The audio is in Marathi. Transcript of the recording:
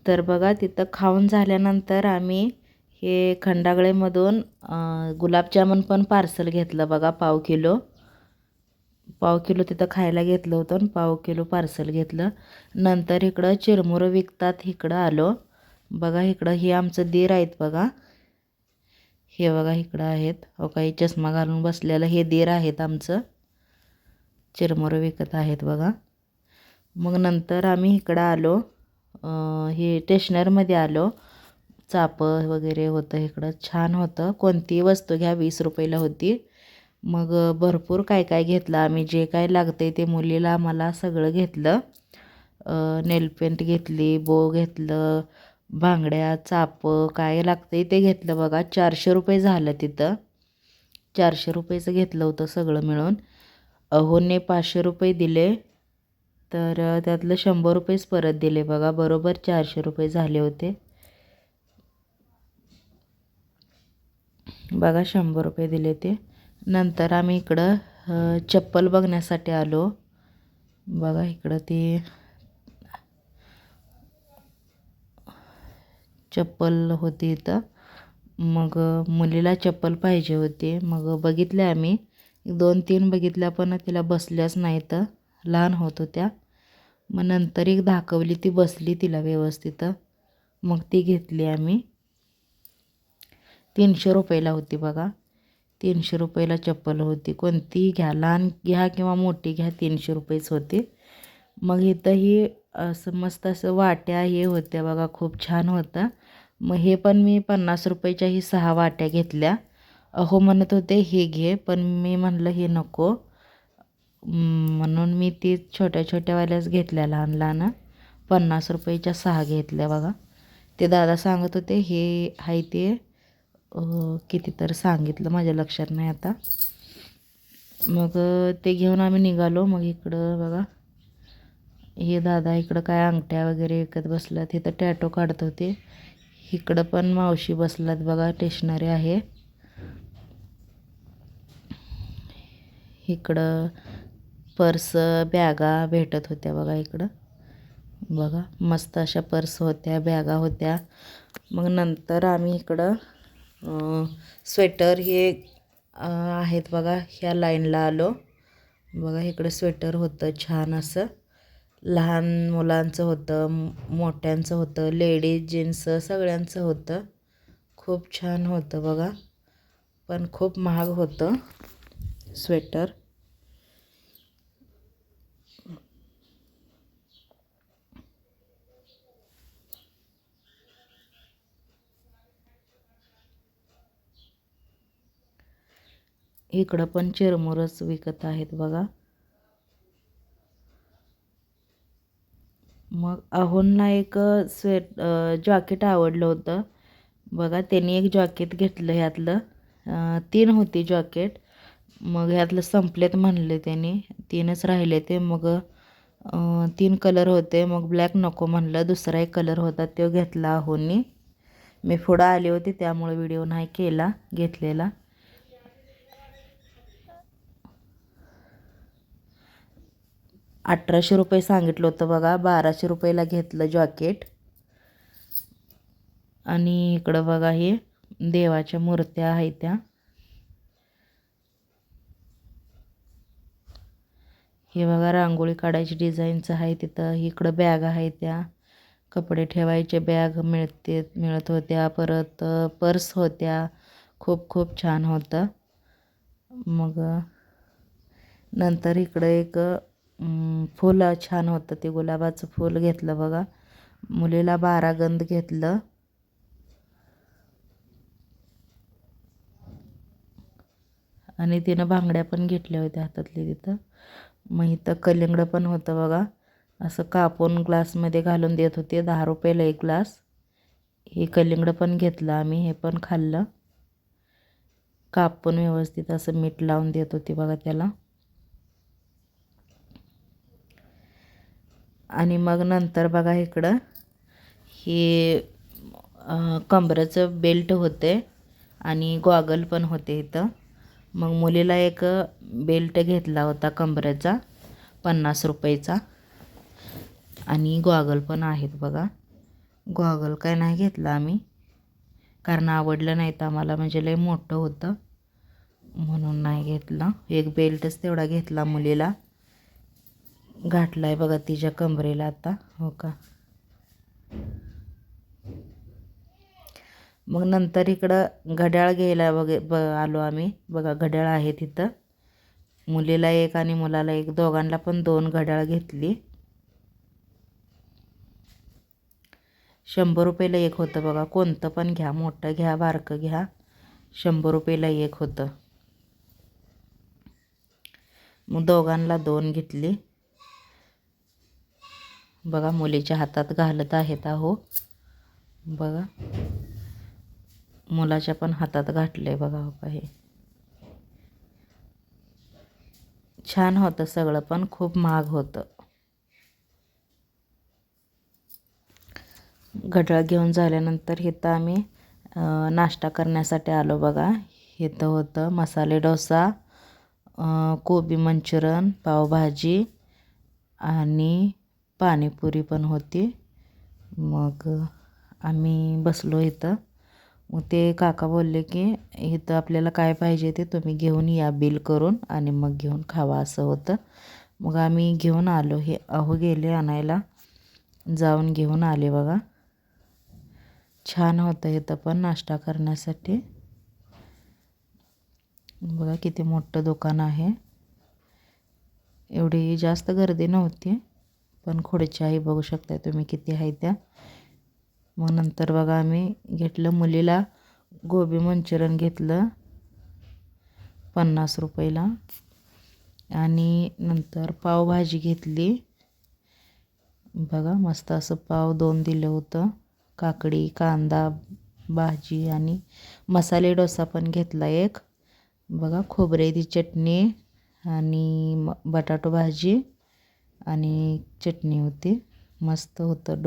तर बघा तिथं खाऊन झाल्यानंतर आम्ही हे खंडागळेमधून गुलाबजामुन पण पार्सल घेतलं बघा, पाव किलो तिथं खायला घेतलं होतं आणि पाव किलो पार्सल घेतलं. नंतर इकडं चिरमुरं विकतात इकडं आलो बघा. इकडं हे आमचं दीर आहेत बघा, हे बघा इकडं आहेत हो, काही चष्मा घालून बसलेलं हे दीर आहेत आमचं, चिरमुरं विकत आहेत बघा. मग नंतर आम्ही इकडं आलो, हे स्टेशनरीमध्ये आलो. चापं वगैरे होतं इकडं, छान होतं. कोणतीही वस्तू घ्या 20 रुपयाला होती. मग भरपूर काय काय घेतलं आम्ही, जे काय लागतं ते मुलीला मला सगळं घेतलं. नेलपेंट घेतली, बो घेतलं, बांगड्या, चापं काय लागतं ते घेतलं बघा. 400 रुपये झालं तिथं, 400 रुपयेचं घेतलं होतं सगळं मिळून. अहोने 500 रुपये दिले, तर त्यातलं 100 रुपयेच परत दिले बघा. बरोबर 400 रुपये झाले होते बघा, 100 रुपये दिले ते. नंतर आम्ही इकडं चप्पल बघण्यासाठी आलो बघा. इकडं ती चप्पल होती इथं. मग मुलीला चप्पल पाहिजे होती. मग बघितल्या आम्ही 2-3 बघितल्या, पण तिला बसल्याच नाही तर लहान होत होत्या. मग नंतर एक दाखवली, ती बसली तिला व्यवस्थित, मग ती घेतली आम्ही. 300 रुपयाला होती बघा, 300 रुपयाला चप्पल होती. कोणतीही घ्या, लहान घ्या किंवा मोठी घ्या, 300 रुपयेच होते. मग इथंही असं मस्त असं वाट्या हे होत्या बघा, खूप छान होतं. मग हे पण मी 50 रुपयाच्याही 6 वाट्या घेतल्या. अहो म्हणत होते हे घे, पण मी म्हणलं हे नको, म्हणून मी ती छोट्या छोट्यावाल्याच घेतल्या, लहान लहान 50 रुपयाच्या 6 घेतल्या बघा. ते दादा सांगत होते हे आहे ते किती तर सांगितलं, माझ्या लक्षात नाही आता. मग ते घेऊन आम्ही निघालो. मग इकडं बघा हे दादा इकडं काय अंगठ्या वगैरे विकत बसलात, तिथं टॅटो काढत होते. इकडं पण मावशी बसलात बघा, स्टेशनरी आहे. इकडं पर्स बॅगा भेटत होत्या बघा. इकडं बघा मस्त अशा पर्स होत्या, बॅगा होत्या. मग नंतर आम्ही इकडं स्वेटर हे आहेत बघा, ह्या लाईनला आलो बघा. इकडं स्वेटर होतं छान असं, लहान मुलांचं होतं, मोठ्यांचं होतं, लेडीज जीन्स सगळ्यांचं होतं. खूप छान होतं बघा, पण खूप महाग होतं स्वेटर. इकडं पण चिरमुरच विकत आहेत बघा. मग अहोंना एक जॉकेट आवडलं होतं बघा. त्यांनी एक जॉकेट घेतलं ह्यातलं, 3 होती जॉकेट. मग ह्यातलं संपलेत म्हणले त्यांनी, 3च राहिले ते. मग 3 कलर होते. मग ब्लॅक नको म्हणलं, दुसरा एक कलर होता तो घेतला अहोंनी. मी पुढं आले होते त्यामुळे व्हिडिओ नाही केला घेतलेला. 1800 रुपये सांगितलं होतं बघा, 1200 रुपयाला घेतलं जॉकेट. आणि इकडं बघा हे देवाच्या मूर्त्या आहेत त्या. हे बघा रांगोळी काढायची डिझाईनचं आहे तिथं. इकडं बॅग आहे, त्या कपडे ठेवायचे बॅग मिळत होत्या. परत पर्स होत्या, खूप खूप छान होतं. मग नंतर इकडं एक फुल छान होतं, ते गुलाबाचं फूल घेतलं बघा. मुलीला 12 गंध घेतलं. आणि तिनं बांगड्या पण घेतल्या होत्या हातातली तिथं. मग इथं कलिंगड पण होतं बघा, असं कापून ग्लासमध्ये घालून देत होते, 10 रुपयाला एक ग्लास. हे कलिंगड पण घेतलं आम्ही, हे पण खाल्लं. कापून व्यवस्थित असं मीठ लावून देत होते बघा त्याला. आणि मग नंतर बघा इकडं हे कमरेचं बेल्ट होते आणि गॉगल पण होते इथं. मग मुलीला एक बेल्ट घेतला होता कमरेचा 50 रुपयाचा, आणि गॉगल पण आहेत बघा. गॉगल काय नाही घेतला आम्ही, कारण आवडलं नाही तर आम्हाला, म्हणजे लय मोठं होतं म्हणून नाही घेतलं. एक बेल्टच तेवढा घेतला मुलीला, घातलाय बघा तिच्या कमरेला आता. हो का. मग नंतर इकडं घड्याळ घ्यायला आलो आम्ही. बघा घड्याळ आहे तिथं, मुलीला एक आणि मुलाला एक, दोघांना पण 2 घड्याळ घेतली. 100 रुपयाला एक होतं बघा. कोणतं पण घ्या, मोठं घ्या बारकं घ्या, 100 रुपयाला एक होतं. मग दोघांना 2 घेतली. बघा मुलीच्या हातात घालत आहेत आहो. बघा मुलाच्या पण हातात घातलंय बघा. हो का, हे छान होतं सगळं, पण खूप महाग होतं. घड्याळ घेऊन झाल्यानंतर इथं आम्ही नाश्ता करण्यासाठी आलो बघा. इथं होतं मसाले डोसा, कोबी मंचुरन, पावभाजी आणि पाणीपुरी पण होती. मग आम्ही बसलो इथं. मग ते काका बोलले की इथं आपल्याला काय पाहिजे ते तुम्ही घेऊन या बिल करून, आणि मग घेऊन खावा, असं होतं. मग आम्ही घेऊन आलो. हे अहो गेले आणायला, जाऊन घेऊन आले बघा. छान होतं इथं पण नाश्ता करण्यासाठी. बघा किती मोठं दुकान आहे. एवढी जास्त गर्दी नव्हती, पण खुर्च्याही बघू शकता तुम्ही किती आहे त्या. मग नंतर बघा आम्ही घेतलं, मुलीला गोबी मंचुरियन घेतलं 50 रुपयाला, आणि नंतर पावभाजी घेतली. बघा मस्त असं पाव 2 दिलं होतं, काकडी, कांदा, भाजी, आणि मसाले डोसा पण घेतला एक. बघा खोबऱ्याची चटणी आणि बटाटो भाजी आणि चटणी होती. मस्त होतं